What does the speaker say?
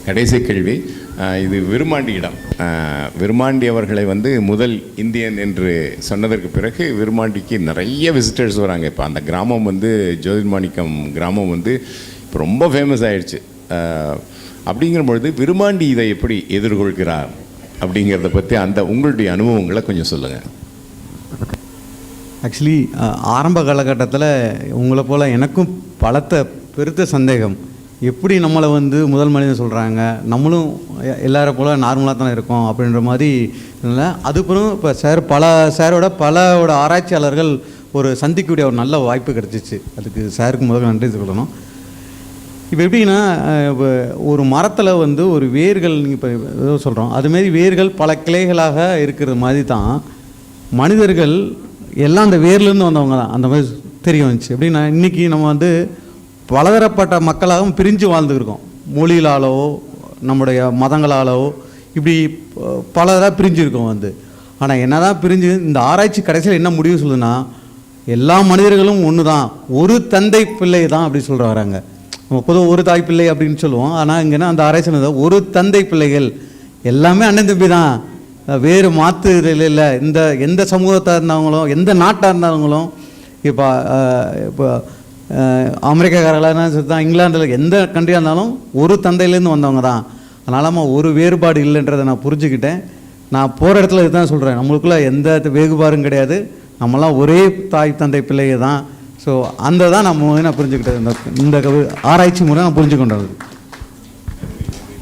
கடைசி கேள்வி. இது விருமாண்டியிடம். விருமாண்டி அவர்களை வந்து முதல் இந்தியன் என்று சொன்னதற்கு பிறகு விருமாண்டிக்கு நிறைய விசிட்டர்ஸ் வராங்க. இப்போ அந்த கிராமம் வந்து ஜோதிர்மாணிக்கம் கிராமம் வந்து இப்போ ரொம்ப ஃபேமஸ் ஆயிடுச்சு. அப்படிங்கிற பொழுது விருமாண்டி இதை எப்படி எதிர்கொள்கிறார் அப்படிங்கிறத பற்றி உங்களுடைய அனுபவங்களை கொஞ்சம் சொல்லுங்கள். ஆக்சுவலி ஆரம்ப காலகட்டத்தில் உங்களை போல் எனக்கும் பெருத்த சந்தேகம். எப்படி நம்மளை வந்து முதல் மனிதன் சொல்கிறாங்க, நம்மளும் எல்லாரை போல் நார்மலாக தானே இருக்கோம் அப்படின்ற மாதிரி இல்லை. அதுக்கப்புறம் இப்போ சாரோட பலோட ஆராய்ச்சியாளர்கள் ஒரு சந்திக்கக்கூடிய ஒரு நல்ல வாய்ப்பு கிடச்சிச்சு. அதுக்கு சாருக்கு முதல்ல நன்றி சொல்லணும். இப்போ எப்படின்னா, இப்போ ஒரு மரத்தில் வந்து ஒரு வேர்கள் நீங்கள் இப்போ ஏதோ சொல்கிறோம், அதுமாரி வேர்கள் பல கிளைகளாக இருக்கிற மாதிரி தான் மனிதர்கள் எல்லாம் அந்த வேர்லேருந்து வந்தவங்க தான். அந்த மாதிரி தெரிய வந்துச்சு. எப்படின்னா இன்றைக்கி நம்ம வந்து பலதரப்பட்ட மக்களாகவும் பிரிஞ்சு வாழ்ந்துருக்கோம். மொழியிலாலோ நம்முடைய மதங்களாலோ இப்படி பலராக பிரிஞ்சுருக்கோம் வந்து. ஆனால் என்ன தான் பிரிஞ்சு இந்த ஆராய்ச்சி கடைசியில் என்ன முடிவு சொல்லுதுன்னா, எல்லா மனிதர்களும் ஒன்று தான், ஒரு தந்தை பிள்ளை தான் அப்படி சொல்கிற வராங்க. நம்ம பொதுவாக ஒரு தாய் பிள்ளை அப்படின்னு சொல்லுவோம். ஆனால் இங்கேனா அந்த ஆராய்ச்சி ஒரு தந்தை பிள்ளைகள் எல்லாமே அண்ணன் தம்பி தான், வேறு மாற்று இதில் இல்லை. எந்த சமூகத்தாக இருந்தவங்களும் எந்த நாட்டாக இருந்தவங்களும் இப்போ அமெரிக்காக்காரர்களாக சரி தான், இங்கிலாந்தில் எந்த கண்ட்ரியாக இருந்தாலும் ஒரு தந்தையிலேருந்து வந்தவங்க தான். அதனால ஒரு வேறுபாடு இல்லைன்றதை நான் புரிஞ்சுக்கிட்டேன். நான் போகிற இடத்துல இதுதான் சொல்கிறேன், நம்மளுக்குள்ள எந்த வேறுபாடும் கிடையாது, நம்மளாம் ஒரே தாய் தந்தை பிள்ளைங்க தான். ஸோ அந்த தான் நான் புரிஞ்சுக்கிட்டேன். இந்த ஆராய்ச்சி முறை நான் புரிஞ்சுக்கொண்டது.